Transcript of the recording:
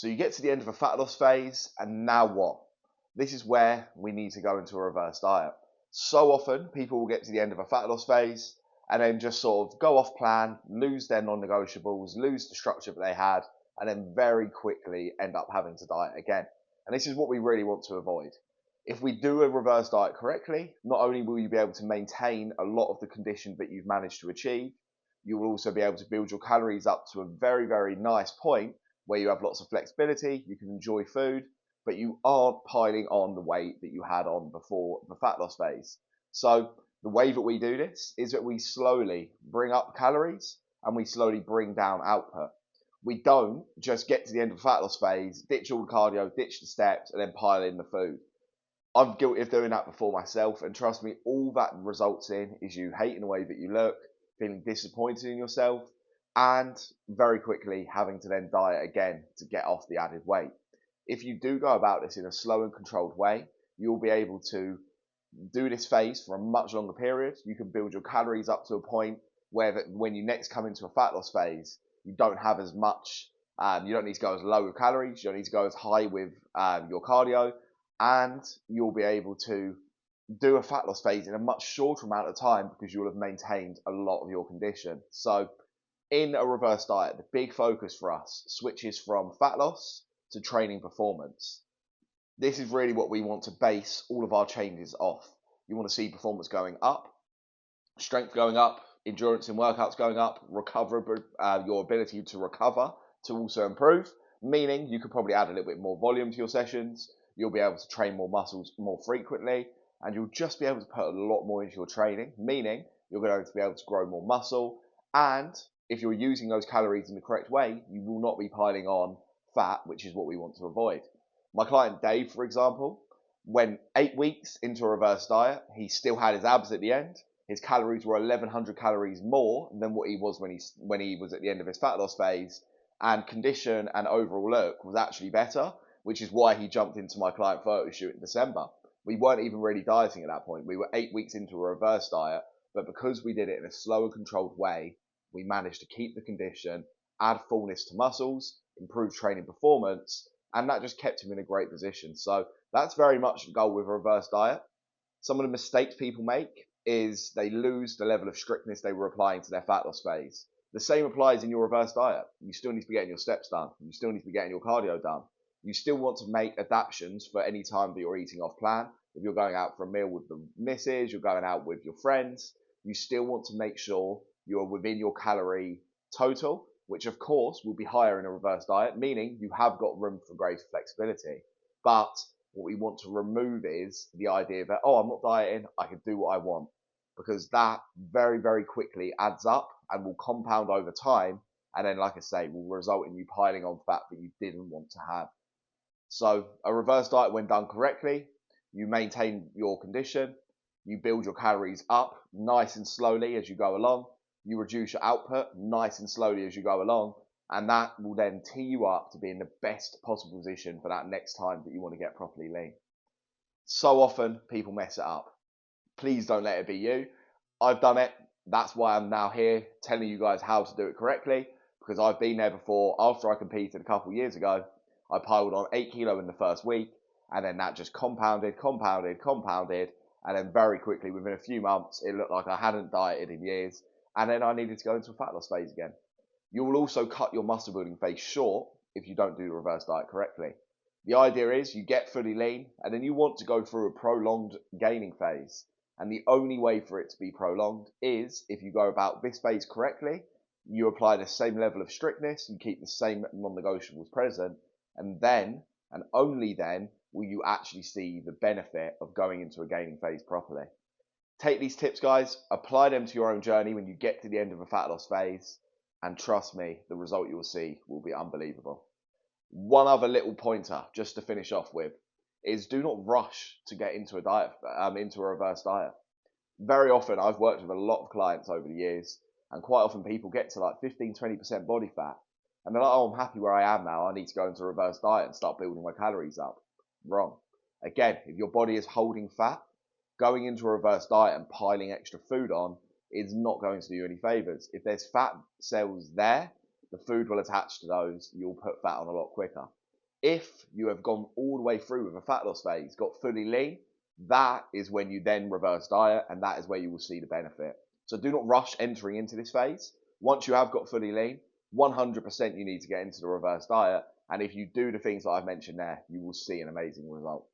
So you get to the end of a fat loss phase, and now what? This is where we need to go into a reverse diet. So often, people will get to the end of a fat loss phase and then just sort of go off plan, lose their non-negotiables, lose the structure that they had, and then very quickly end up having to diet again. And this is what we really want to avoid. If we do a reverse diet correctly, not only will you be able to maintain a lot of the condition that you've managed to achieve, you will also be able to build your calories up to a very, very nice point where you have lots of flexibility, you can enjoy food, but you aren't piling on the weight that you had on before the fat loss phase. So the way that we do this is that we slowly bring up calories and we slowly bring down output. We don't just get to the end of the fat loss phase, ditch all the cardio, ditch the steps, and then pile in the food. I'm guilty of doing that before myself, and trust me, all that results in is you hating the way that you look, feeling disappointed in yourself, and very quickly having to then diet again to get off the added weight. If you do go about this in a slow and controlled way, you'll be able to do this phase for a much longer period. You can build your calories up to a point where when you next come into a fat loss phase, you don't have as much, you don't need to go as low with calories, you don't need to go as high with your cardio, and you'll be able to do a fat loss phase in a much shorter amount of time because you'll have maintained a lot of your condition. So in a reverse diet, the big focus for us switches from fat loss to training performance. This is really what we want to base all of our changes off. You want to see performance going up, strength going up, endurance in workouts going up, your ability to recover to also improve, meaning you could probably add a little bit more volume to your sessions. You'll be able to train more muscles more frequently, and you'll just be able to put a lot more into your training, meaning you're going to be able to grow more muscle. And if you're using those calories in the correct way, you will not be piling on fat, which is what we want to avoid. My client Dave, for example, went 8 weeks into a reverse diet. He still had his abs at the end. His calories were 1,100 calories more than what he was when he was at the end of his fat loss phase, and condition and overall look was actually better, which is why he jumped into my client photo shoot in December. We weren't even really dieting at that point. We were 8 weeks into a reverse diet, but because we did it in a slow and controlled way, we managed to keep the condition, add fullness to muscles, improve training performance, and that just kept him in a great position. So that's very much the goal with a reverse diet. Some of the mistakes people make is they lose the level of strictness they were applying to their fat loss phase. The same applies in your reverse diet. You still need to be getting your steps done. You still need to be getting your cardio done. You still want to make adaptations for any time that you're eating off plan. If you're going out for a meal with the missus, you're going out with your friends, you still want to make sure you're within your calorie total, which of course will be higher in a reverse diet, meaning you have got room for greater flexibility. But what we want to remove is the idea that, oh, I'm not dieting, I can do what I want. Because that very, very quickly adds up and will compound over time. And then, like I say, will result in you piling on fat that you didn't want to have. So a reverse diet, when done correctly, you maintain your condition, you build your calories up nice and slowly as you go along, you reduce your output nice and slowly as you go along, and that will then tee you up to be in the best possible position for that next time that you want to get properly lean. So often people mess it up. Please don't let it be you. I've done it. That's why I'm now here telling you guys how to do it correctly, because I've been there before. After I competed a couple of years ago, I piled on 8 kilo in the first week, and then that just compounded, and then very quickly, within a few months, it looked like I hadn't dieted in years, and then I needed to go into a fat loss phase again. You will also cut your muscle building phase short if you don't do the reverse diet correctly. The idea is you get fully lean, and then you want to go through a prolonged gaining phase. And the only way for it to be prolonged is if you go about this phase correctly, you apply the same level of strictness, you keep the same non-negotiables present, and then, and only then, will you actually see the benefit of going into a gaining phase properly. Take these tips, guys, apply them to your own journey when you get to the end of a fat loss phase, and trust me, the result you will see will be unbelievable. One other little pointer, just to finish off with, is do not rush to get into a diet, into a reverse diet. Very often, I've worked with a lot of clients over the years, and quite often people get to like 15-20% body fat, and they're like, oh, I'm happy where I am now, I need to go into a reverse diet and start building my calories up. Wrong. Again, if your body is holding fat, going into a reverse diet and piling extra food on is not going to do you any favors. If there's fat cells there, the food will attach to those, you'll put fat on a lot quicker. If you have gone all the way through with a fat loss phase, got fully lean, that is when you then reverse diet, and that is where you will see the benefit. So do not rush entering into this phase. Once you have got fully lean, 100% you need to get into the reverse diet. And if you do the things that I've mentioned there, you will see an amazing result.